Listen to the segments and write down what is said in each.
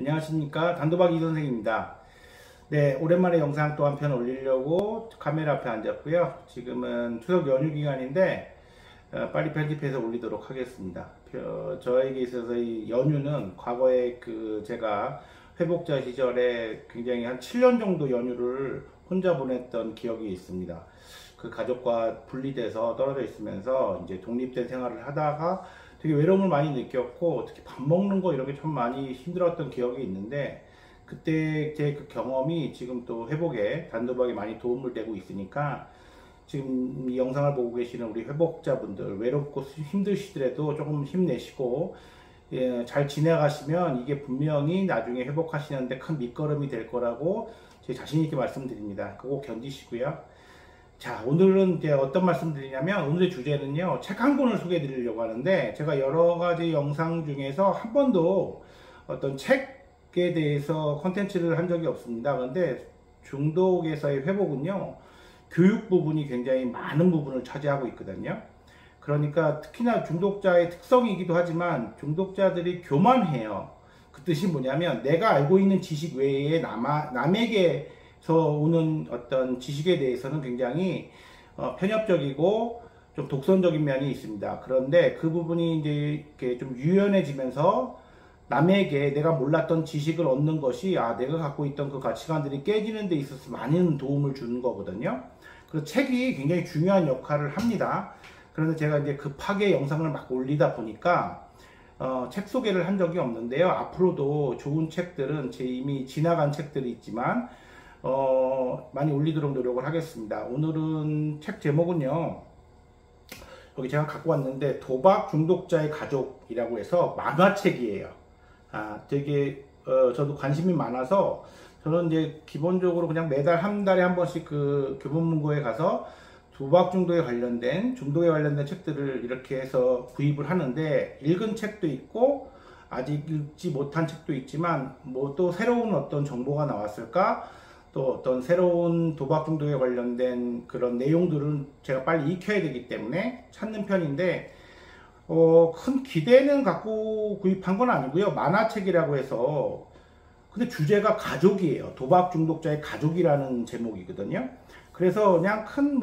안녕하십니까, 단도박 이선생입니다. 네, 오랜만에 영상 또 한 편 올리려고 카메라 앞에 앉았고요. 지금은 추석 연휴 기간인데 빨리 편집해서 올리도록 하겠습니다. 저에게 있어서 이 연휴는 과거에 제가 회복자 시절에 굉장히 한 7년 정도 연휴를 혼자 보냈던 기억이 있습니다. 그 가족과 분리돼서 떨어져 있으면서 이제 독립된 생활을 하다가 되게 외로움을 많이 느꼈고, 특히 밥 먹는 거 이런 게 참 많이 힘들었던 기억이 있는데, 그때 제 그 경험이 지금 또 회복에 단도박에 많이 도움을 되고 있으니까, 지금 이 영상을 보고 계시는 우리 회복자분들, 외롭고 힘드시더라도 조금 힘내시고 잘 지나가시면 이게 분명히 나중에 회복하시는데 큰 밑거름이 될 거라고 제 자신 있게 말씀드립니다. 그거 견디시고요. 자, 오늘은 이제 어떤 말씀 드리냐면, 오늘의 주제는요, 책 한 권을 소개해 드리려고 하는데, 제가 여러 가지 영상 중에서 한 번도 어떤 책에 대해서 컨텐츠를 한 적이 없습니다. 그런데 중독에서의 회복은요, 교육 부분이 굉장히 많은 부분을 차지하고 있거든요. 그러니까 특히나 중독자의 특성이기도 하지만, 중독자들이 교만해요. 그 뜻이 뭐냐면, 내가 알고 있는 지식 외에 남에게 오는 어떤 지식에 대해서는 굉장히 편협적이고 좀 독선적인 면이 있습니다. 그런데 그 부분이 이제 이렇게 좀 유연해지면서 남에게 내가 몰랐던 지식을 얻는 것이 내가 갖고 있던 그 가치관들이 깨지는 데 있어서 많은 도움을 주는 거거든요. 그래서 책이 굉장히 중요한 역할을 합니다. 그래서 제가 이제 급하게 영상을 막 올리다 보니까 책 소개를 한 적이 없는데요. 앞으로도 좋은 책들은 이미 지나간 책들이 있지만 많이 올리도록 노력을 하겠습니다. 오늘은 책 제목은요, 여기 제가 갖고 왔는데, 도박 중독자의 가족이라고 해서 만화책이에요. 되게 저도 관심이 많아서, 저는 이제 기본적으로 그냥 매달 한 달에 한 번씩 그 교보문고에 가서 도박 중독에 관련된, 중독에 관련된 책들을 이렇게 해서 구입을 하는데, 읽은 책도 있고 아직 읽지 못한 책도 있지만, 뭐 또 새로운 어떤 정보가 나왔을까, 또 어떤 새로운 도박 중독에 관련된 그런 내용들은 제가 빨리 익혀야 되기 때문에 찾는 편인데, 큰 기대는 갖고 구입한 건 아니고요. 만화책이라고 해서, 근데 주제가 가족이에요. 도박 중독자의 가족이라는 제목이거든요. 그래서 그냥 큰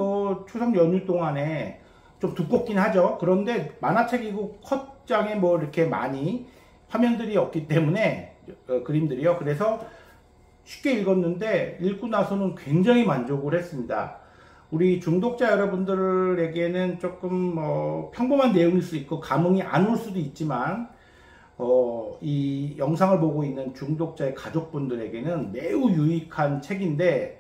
추석 연휴 동안에 좀 두껍긴 하죠. 그런데 만화책이고 컷장에 이렇게 많이 화면들이 없기 때문에, 그림들이요. 그래서 쉽게 읽었는데, 읽고 나서는 굉장히 만족을 했습니다. 우리 중독자 여러분들에게는 조금 평범한 내용일 수 있고 감흥이 안 올 수도 있지만, 이 영상을 보고 있는 중독자의 가족분들에게는 매우 유익한 책인데,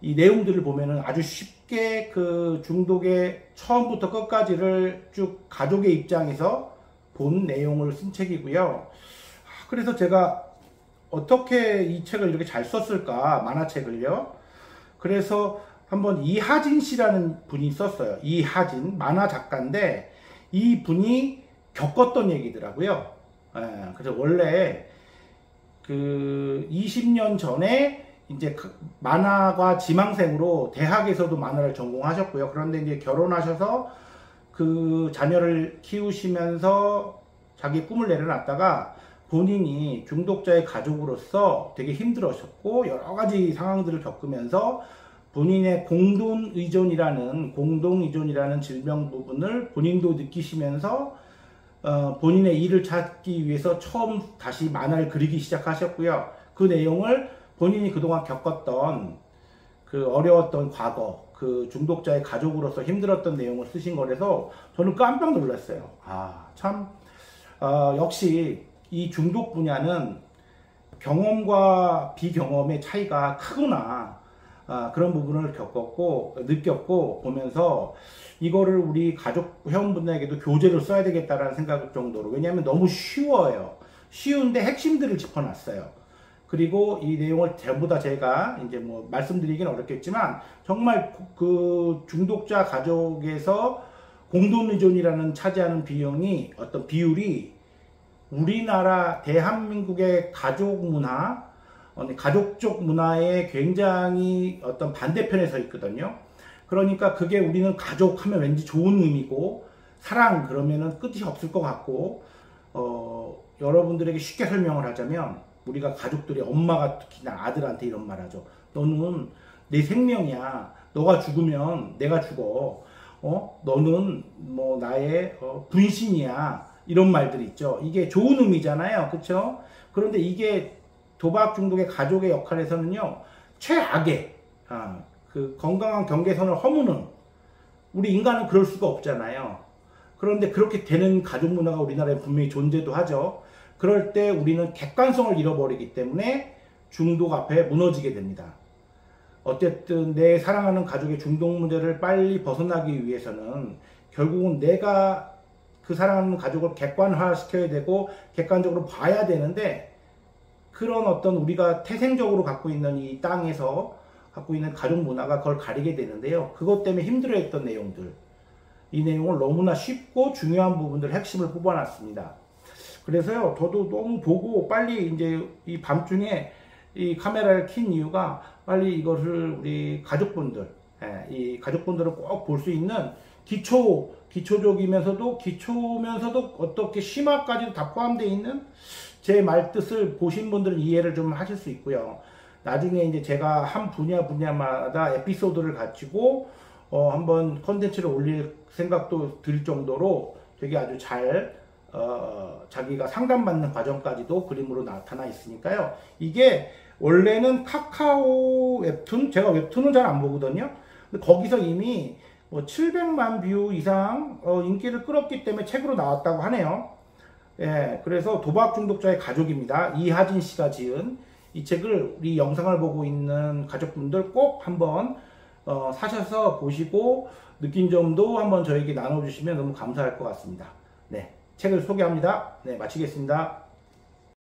이 내용들을 보면은 아주 쉽게 그 중독의 처음부터 끝까지를 쭉 가족의 입장에서 본 내용을 쓴 책이고요. 그래서 제가 어떻게 이 책을 이렇게 잘 썼을까, 만화책을요. 그래서 한번 이하진 씨라는 분이 썼어요. 이하진, 만화 작가인데, 이 분이 겪었던 얘기더라고요. 그래서 원래 20년 전에 이제 만화가 지망생으로 대학에서도 만화를 전공하셨고요. 그런데 이제 결혼하셔서 그 자녀를 키우시면서 자기 꿈을 내려놨다가, 본인이 중독자의 가족으로서 되게 힘들으셨고 여러 가지 상황들을 겪으면서 본인의 공동의존이라는 질병 부분을 본인도 느끼시면서 본인의 일을 찾기 위해서 처음 다시 만화를 그리기 시작하셨고요. 그 내용을 본인이 그동안 겪었던 그 어려웠던 과거, 그 중독자의 가족으로서 힘들었던 내용을 쓰신 거라서 저는 깜짝 놀랐어요. 역시 이 중독 분야는 경험과 비경험의 차이가 크구나, 그런 부분을 느꼈고 보면서 이거를 우리 가족 회원분들에게도 교재로 써야 되겠다라는 생각 정도로, 왜냐하면 너무 쉬워요. 쉬운데 핵심들을 짚어놨어요. 그리고 이 내용을 전부 다 제가 이제 말씀드리긴 어렵겠지만, 정말 그 중독자 가족에서 공동의존이라는 차지하는 비용이, 어떤 비율이 우리나라 대한민국의 가족 문화, 가족적 문화의 굉장히 어떤 반대편에 서 있거든요. 그러니까 그게, 우리는 가족 하면 왠지 좋은 의미고, 사랑 그러면은 끝이 없을 것 같고, 여러분들에게 쉽게 설명을 하자면, 우리가 가족들이 엄마가 특히나 아들한테 이런 말 하죠. 너는 내 생명이야. 너가 죽으면 내가 죽어. 너는 뭐 나의 분신이야. 이런 말들 있죠. 이게 좋은 의미잖아요. 그렇죠? 그런데 이게 도박 중독의 가족의 역할에서는요. 최악의 그 건강한 경계선을 허무는, 우리 인간은 그럴 수가 없잖아요. 그런데 그렇게 되는 가족 문화가 우리나라에 분명히 존재도 하죠. 그럴 때 우리는 객관성을 잃어버리기 때문에 중독 앞에 무너지게 됩니다. 어쨌든 내 사랑하는 가족의 중독 문제를 빨리 벗어나기 위해서는 결국은 내가 그 사랑하는 가족을 객관화시켜야 되고 객관적으로 봐야 되는데, 그런 어떤 우리가 태생적으로 갖고 있는 이 땅에서 갖고 있는 가족 문화가 그걸 가리게 되는데요. 그것 때문에 힘들어했던 내용들, 이 내용을 너무나 쉽고 중요한 부분들 핵심을 뽑아놨습니다. 그래서요, 저도 너무 보고 빨리 이제 이 밤중에 이 카메라를 킨 이유가 빨리 이것을 우리 가족분들, 이 가족분들을 꼭 볼 수 있는 기초적이면서도 어떻게 심화까지도 다 포함되어 있는 제 말뜻을 보신 분들은 이해를 좀 하실 수 있고요. 나중에 이제 제가 한 분야마다 에피소드를 가지고 한번 컨텐츠를 올릴 생각도 들 정도로 되게 아주 잘 자기가 상담받는 과정까지도 그림으로 나타나 있으니까요. 이게 원래는 카카오 웹툰, 제가 웹툰을 잘 안 보거든요. 근데 거기서 이미 뭐 700만 뷰 이상 인기를 끌었기 때문에 책으로 나왔다고 하네요. 예, 그래서 도박 중독자의 가족입니다. 이하진 씨가 지은 이 책을 우리 영상을 보고 있는 가족분들 꼭 한번 사셔서 보시고 느낀 점도 한번 저에게 나눠주시면 너무 감사할 것 같습니다. 네, 책을 소개합니다. 네, 마치겠습니다.